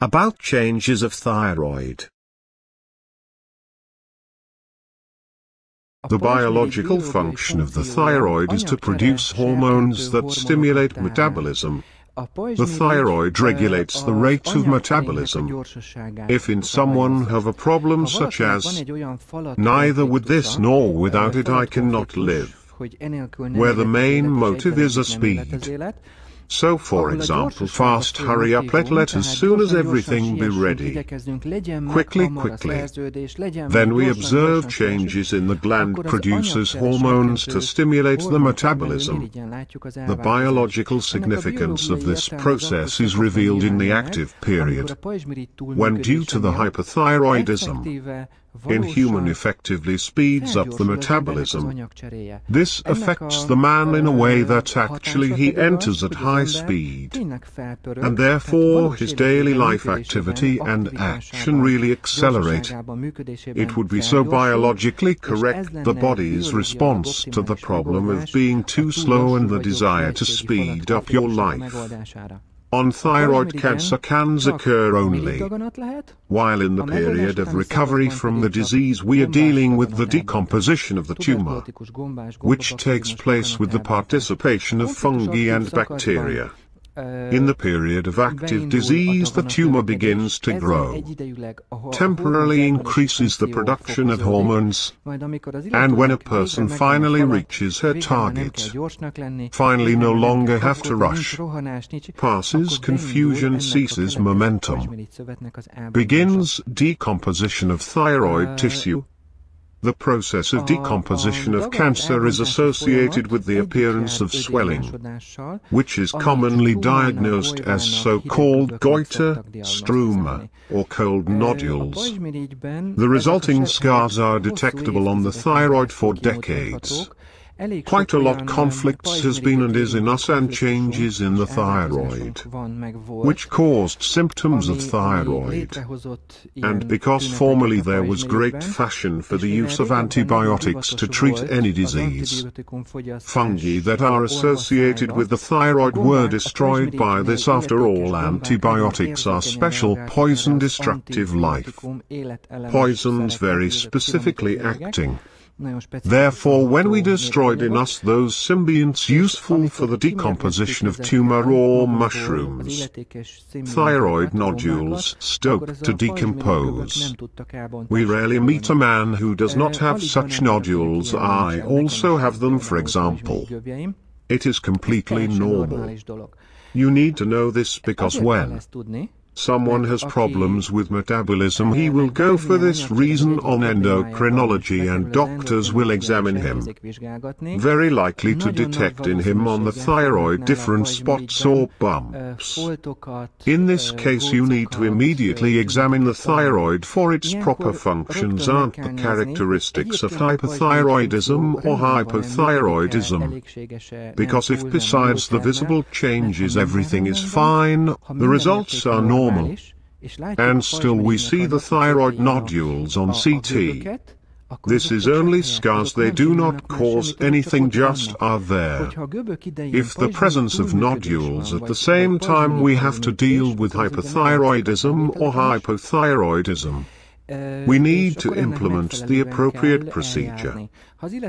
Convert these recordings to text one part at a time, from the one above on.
About changes of thyroid. The biological function of the thyroid is to produce hormones that stimulate metabolism. The thyroid regulates the rate of metabolism. If in someone have a problem such as, neither with this nor without it I cannot live, where the main motive is a speed. So for example, fast, hurry up, let as soon as everything be ready. Quickly. Then we observe changes in the gland produces hormones to stimulate the metabolism. The biological significance of this process is revealed in the active period, when due to the hyperthyroidism, in human effectively speeds up the metabolism. This affects the man in a way that actually he enters at high speed, and therefore his daily life activity and action really accelerate. It would be so biologically correct the body's response to the problem of being too slow and the desire to speed up your life. On thyroid cancer can occur only while in the period of recovery from the disease we are dealing with the decomposition of the tumor, which takes place with the participation of fungi and bacteria. In the period of active disease the tumor begins to grow, temporarily increases the production of hormones, and when a person finally reaches her target, finally no longer have to rush, passes confusion, ceases momentum, begins decomposition of thyroid tissue. The process of decomposition of cancer is associated with the appearance of swelling, which is commonly diagnosed as so-called goiter, struma, or cold nodules. The resulting scars are detectable on the thyroid for decades. Quite a lot conflicts has been and is in us and changes in the thyroid, which caused symptoms of thyroid. And because formerly there was great fashion for the use of antibiotics to treat any disease, fungi that are associated with the thyroid were destroyed by this. After all, antibiotics are special poison destructive life poisons very specifically acting. Therefore when we destroyed in us those symbionts useful for the decomposition of tumor or mushrooms, thyroid nodules stopped to decompose. We rarely meet a man who does not have such nodules. I also have them, for example. It is completely normal. You need to know this because when someone has problems with metabolism he will go for this reason on endocrinology and doctors will examine him, very likely to detect in him on the thyroid different spots or bumps. In this case you need to immediately examine the thyroid for its proper functions. Aren't the characteristics of hyperthyroidism or hypothyroidism? Because if besides the visible changes everything is fine, the results are normal. And still we see the thyroid nodules on CT. This is only scars, they do not cause anything, just are there. If the presence of nodules at the same time we have to deal with hyperthyroidism or hypothyroidism, we need to implement the appropriate procedure.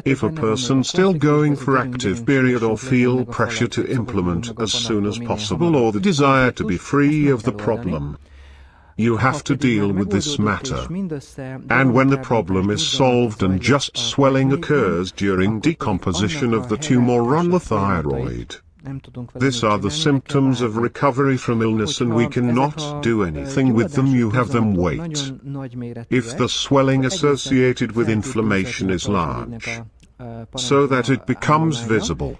If a person still going for active period or feel pressure to implement as soon as possible or the desire to be free of the problem, you have to deal with this matter. And when the problem is solved and just swelling occurs during decomposition of the tumor on the thyroid, these are the symptoms of recovery from illness and we cannot do anything with them. You have them wait. If the swelling associated with inflammation is large, so that it becomes visible,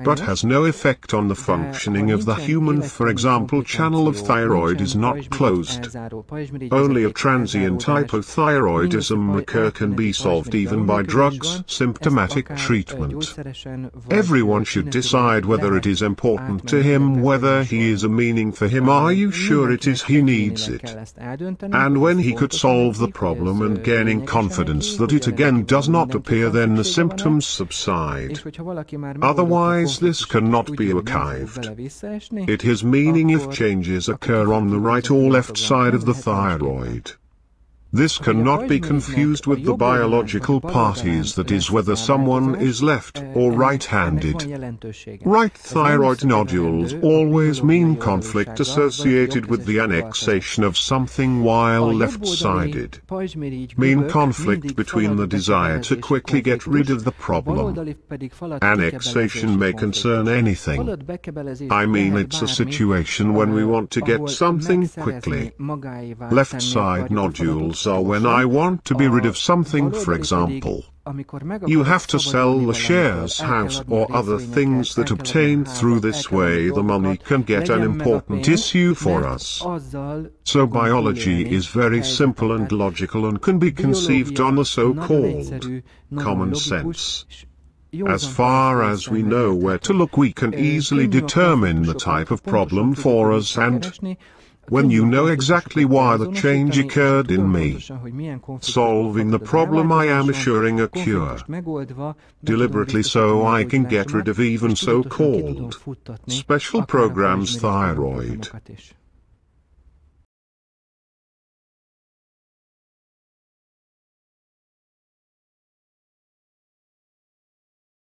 but has no effect on the functioning of the human, for example, channel of thyroid is not closed. Only a transient hypothyroidism recur can be solved even by drugs, symptomatic treatment. Everyone should decide whether it is important to him, whether he is a meaning for him. Are you sure it is he needs it? And when he could solve the problem and gaining confidence that it again does not appear, then the symptoms subside. Otherwise this cannot be archived. It has meaning if changes occur on the right or left side of the thyroid. This cannot be confused with the biological parties, that is, whether someone is left or right-handed. Right thyroid nodules always mean conflict associated with the annexation of something, while left-sided mean conflict between the desire to quickly get rid of the problem. Annexation may concern anything. I mean, it's a situation when we want to get something quickly. Left side nodules are when I want to be rid of something, for example. You have to sell the shares, house or other things that obtained through this way. The money can get an important issue for us. So biology is very simple and logical and can be conceived on the so-called common sense. As far as we know where to look, we can easily determine the type of problem for us, and when you know exactly why the change occurred in me, solving the problem, I am assuring a cure. Deliberately, so I can get rid of even so-called special programs thyroid.